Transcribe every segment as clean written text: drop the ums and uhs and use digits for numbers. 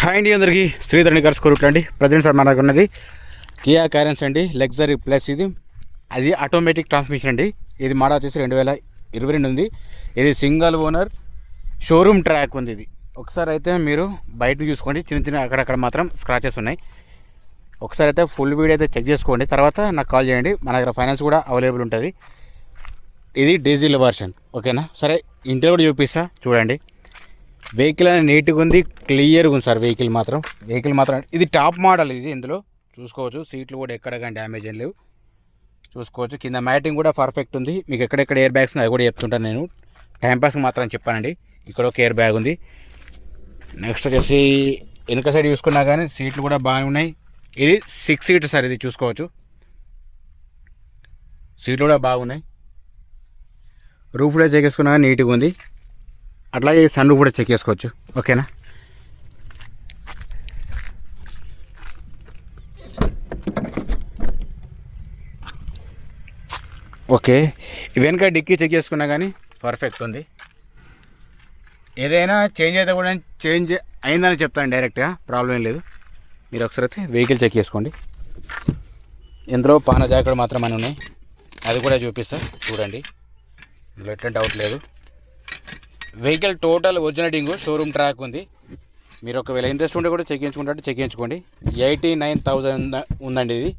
Hi అండి, అందరికీ Sridharani cars కొరుట్లండి. Present sir మన దగ్గర ఉన్నది కియా క్యారెన్స్ అండి, లగ్జరీ ప్లస్. అది ఆటోమేటిక్ ట్రాన్స్మిషన్ అండి. ఇది మోడల్ వచ్చేసి 2022 ఉంది. ఇది సింగిల్ ఓనర్ షోరూమ్ ట్రాక్ ఉంది. ఇది ఒకసారి అయితే మీరు బయట చూసుకోండి, చిన్న చిన్న అక్కడక్కడ మాత్రం స్క్రాచెస్ ఉన్నాయి. ఒకసారి అయితే ఫుల్ వీడియో అయితే చెక్ చేసుకోండి, తర్వాత నాకు కాల్ చేయండి. మన దగ్గర ఫైనాన్స్ కూడా అవైలబుల్ ఉంటుంది. ఇది డీజిల్ వర్షన్, ఓకేనా? సరే, ఇంట్లో కూడా చూపిస్తా చూడండి. వెహికల్ అనేది నీట్గా ఉంది, క్లియర్గా ఉంది సార్. వెహికల్ మాత్రం ఇది టాప్ మోడల్. ఇది ఇందులో చూసుకోవచ్చు. సీట్లు కూడా ఎక్కడ కానీ డ్యామేజ్ ఏం లేవు, చూసుకోవచ్చు. కింద మ్యాటింగ్ కూడా పర్ఫెక్ట్ ఉంది. మీకు ఎక్కడెక్కడ ఎయిర్ బ్యాగ్స్ అది కూడా చెప్తుంటాను నేను, టైంపాస్ మాత్రం చెప్పానండి. ఇక్కడ ఒక ఎయిర్ బ్యాగ్ ఉంది. నెక్స్ట్ వచ్చేసి వెనుక సైడ్ చూసుకున్నా కానీ సీట్లు కూడా బాగానే ఉన్నాయి. ఇది 6 సీట్ సార్. ఇది చూసుకోవచ్చు, సీట్లు కూడా బాగున్నాయి. రూఫ్ కూడా చెక్ చేసుకున్నా కానీ నీట్గా ఉంది. అట్లాగే సన్ రూఫ్ కూడా చెక్ చేసుకోవచ్చు, ఓకేనా? ఓకే, వెనక డిక్కీ చెక్ చేసుకున్నా కానీ పర్ఫెక్ట్ ఉంది. ఏదైనా చేంజ్ అయితే కూడా చేంజ్ అయిందని చెప్తాను డైరెక్ట్గా, ప్రాబ్లం ఏం లేదు. మీరు ఒకసారి అయితే వెహికల్ చెక్ చేసుకోండి. ఇందులో పాన జాకెట్ మాత్రం అని ఉన్నాయి, అది కూడా చూపిస్తా చూడండి. ఇందులో ఎట్లా డౌట్ లేదు. Vehicle total original showroom track ఉంది. మీరు ఒకవేళ ఇంట్రెస్ట్ ఉంటే కూడా చెక్కించుకోండి. 89,000 ఉందండి ఇది.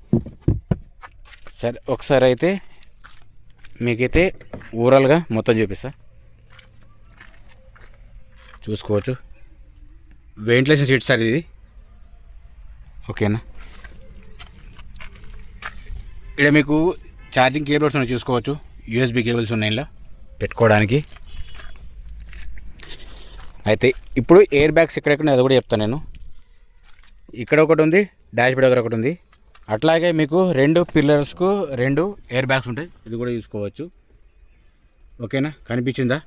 సరే, ఒకసారి అయితే మీకైతే ఓవరాల్గా మొత్తం చూపిస్తా, చూసుకోవచ్చు. వెంటిలేషన్ సీట్ సార్ ఇది, ఓకేనా? ఇక్కడ మీకు ఛార్జింగ్ కేబుల్స్ ఉన్నాయి, చూసుకోవచ్చు. USB కేబుల్స్ ఉన్నాయి ఇలా పెట్టుకోవడానికి. అయితే ఇప్పుడు ఎయిర్ బ్యాగ్స్ ఎక్కడెక్కడ అది కూడా చెప్తాను నేను. ఇక్కడ ఒకటి ఉంది, డాష్ బోర్డ్ దగ్గర ఒకటి ఉంది. అట్లాగే మీకు 2 పిల్లర్స్కు 2 ఎయిర్ బ్యాగ్స్ ఉంటాయి, ఇది కూడా చూసుకోవచ్చు, ఓకేనా? కనిపించిందా?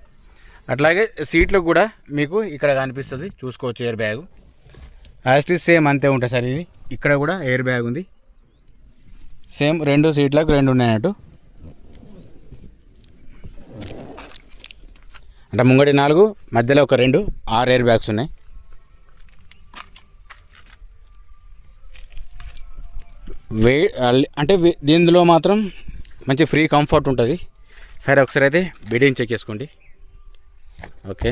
అట్లాగే సీట్లు కూడా మీకు ఇక్కడ కనిపిస్తుంది, చూసుకోవచ్చు. ఎయిర్ బ్యాగ్ యాస్టిస్ సేమ్ అంతే ఉంటుంది సార్. ఇది ఇక్కడ కూడా ఎయిర్ బ్యాగ్ ఉంది, సేమ్ 2 సీట్లకు 2 ఉన్నాయన్నట్టు. అంటే ముంగటి 4, మధ్యలో ఒక 2, 6 ఎయిర్ బ్యాగ్స్ ఉన్నాయి. అంటే దీనిలో మాత్రం మంచి ఫ్రీ కంఫర్ట్ ఉంటుంది. సరే, ఒకసారి అయితే బీడింగ్ చెక్ చేసుకోండి, ఓకే?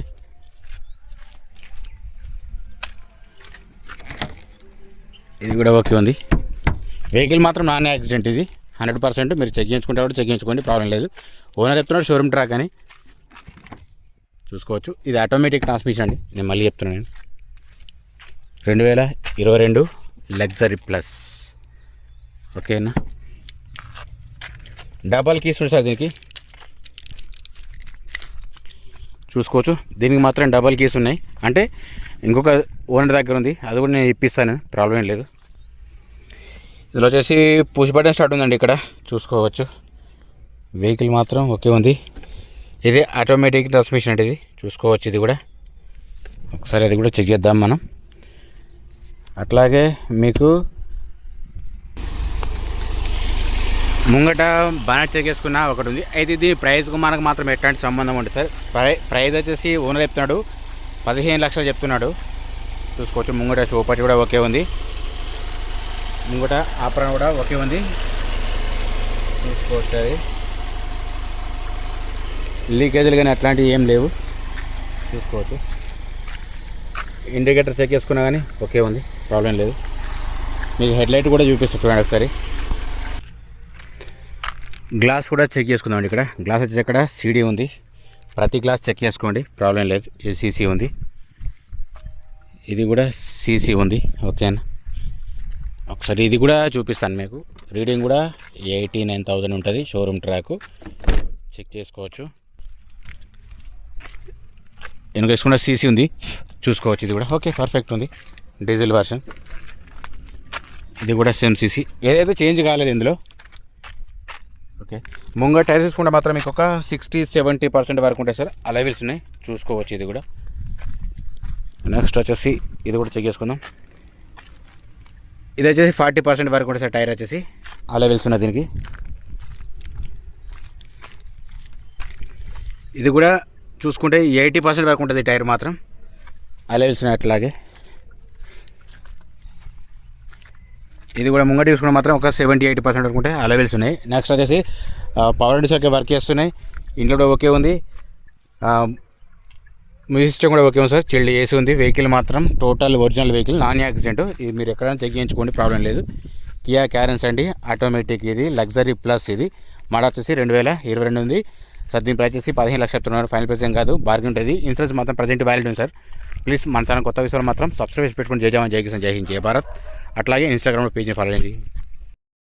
ఇది కూడా ఓకే ఉంది. వెహికల్ మాత్రం నాన్ యాక్సిడెంట్. ఇది 100%. మీరు చెక్ చేయించుకోండి, ప్రాబ్లం లేదు. ఓనర్ చెప్తున్నాడు షోరూమ్ ట్రాక్ అని, చూసుకోవచ్చు. ఇది ఆటోమేటిక్ ట్రాన్స్మిషన్ అండి, నేను మళ్ళీ చెప్తున్నాను. 2022 లగ్జరీ ప్లస్, ఓకేనా? డబల్ కీస్ ఉంది సార్ దీనికి, చూసుకోవచ్చు. దీనికి మాత్రం డబల్ కీస్ ఉన్నాయి. అంటే ఇంకొక ఓనర్ దగ్గర ఉంది, అది కూడా నేను ఇప్పిస్తాను, ప్రాబ్లం ఏం లేదు. ఇందులో వచ్చేసి పుష్ బటన్ స్టార్ట్ ఉందండి, ఇక్కడ చూసుకోవచ్చు. వెహికల్ మాత్రం ఓకే ఉంది. ఇది ఆటోమేటిక్ ట్రాన్స్మిషన్ అంటే ఇది చూసుకోవచ్చు. ఇది కూడా ఒకసారి అది కూడా చెక్ చేద్దాం మనం. అట్లాగే మీకు ముంగట బాగా చెక్ చేసుకున్న ఒకటి ఉంది. అయితే దీని ప్రైస్కు మనకు మాత్రం ఎట్లాంటి సంబంధం ఉంటుంది సార్. ప్రైస్ వచ్చేసి ఓనర్ చెప్తున్నాడు 15 లక్షలు చెప్తున్నాడు, చూసుకోవచ్చు. ముంగట షోపటి కూడా ఓకే ఉంది, ముంగట ఆపరణ కూడా ఓకే ఉంది, చూసుకోవచ్చు. అది లీకేజీలు కానీ అట్లాంటివి ఏం లేవు, చూసుకోవచ్చు. ఇండికేటర్ చెక్ చేసుకున్నా కానీ ఓకే ఉంది, ప్రాబ్లం లేదు. మీకు హెడ్లైట్ కూడా చూపిస్తా చూడండి ఒకసారి. గ్లాస్ కూడా చెక్ చేసుకుందామండి. ఇక్కడ గ్లాస్ వచ్చేసి ఇక్కడ CD ఉంది, ప్రతి గ్లాస్ చెక్ చేసుకోండి, ప్రాబ్లం లేదు. ఇది CC ఉంది, ఇది కూడా CC ఉంది, ఓకేనా? ఒకసారి ఇది కూడా చూపిస్తాను మీకు. రీడింగ్ కూడా 89,000 ఉంటుంది, షోరూమ్ ట్రాక్, చెక్ చేసుకోవచ్చు. వెనుక వేసుకున్న CC ఉంది, చూసుకోవచ్చు. ఇది కూడా ఓకే, పర్ఫెక్ట్ ఉంది, డీజిల్ వర్షన్. ఇది కూడా సేమ్ CC, ఏదైతే చేంజ్ కాలేదు ఇందులో, ఓకే. ముంగ టైర్స్ తీసుకుంటే మాత్రం మీకు ఒక 60-70% వరకు ఉంటాయి సార్. అలైవిల్స్ ఉన్నాయి, చూసుకోవచ్చు. ఇది కూడా నెక్స్ట్ వచ్చేసి ఇది కూడా చెక్ చేసుకుందాం. ఇది వచ్చేసి 40% వరకు ఉంటుంది సార్. టైర్ వచ్చేసి అలైవిల్స్ ఉన్నాయి దీనికి. ఇది కూడా చూసుకుంటే 80% వరకు ఉంటుంది టైర్ మాత్రం. అలైవిల్స్ అట్లాగే ఇది కూడా ముంగట చూసుకుంటే మాత్రం ఒక 70-80% వరకు ఉంటాయి. ఆ లెవెల్స్ ఉన్నాయి. నెక్స్ట్ వచ్చేసి పవర్ విండోస్ ఓకే వర్క్ చేస్తున్నాయి. ఇంట్లో కూడా ఓకే ఉంది. మ్యూజిక్ సిస్టమ్ కూడా ఓకే ఉంది సార్. చిల్డ్ ఏసీ ఉంది. వెహికల్ మాత్రం total original vehicle, non accident. ఇది మీరు ఎక్కడైనా చెక్ చేయించుకోండి, ప్రాబ్లం లేదు. కియా క్యారెన్స్ అండి, ఆటోమేటిక్. ఇది లగ్జరీ ప్లస్. ఇది మోడల్ వచ్చేసి 2022 ఉంది సార్. దీని ప్రైస్ వచ్చేసి 15 లక్షలు చెప్తున్నారు. ఫైనల్ ప్రైస్ ఏం కాదు, బార్గెన్ ఉంటుంది. ఇన్సూరెన్స్ మాత్రం ప్రజెంట్ వ్యాలిడ్ ఉంది సార్. ప్లీజ్ మన ఛానల్ కొత్త విషయాలు మాత్రం సబ్స్క్రైబ్ పెట్టుకుని జై జవాన్ జై కిసాన్ జై హింద్ జై భారత్. అట్లాగే ఇన్స్టాగ్రామ్లో పేజ్ని ఫాలో చేయండి.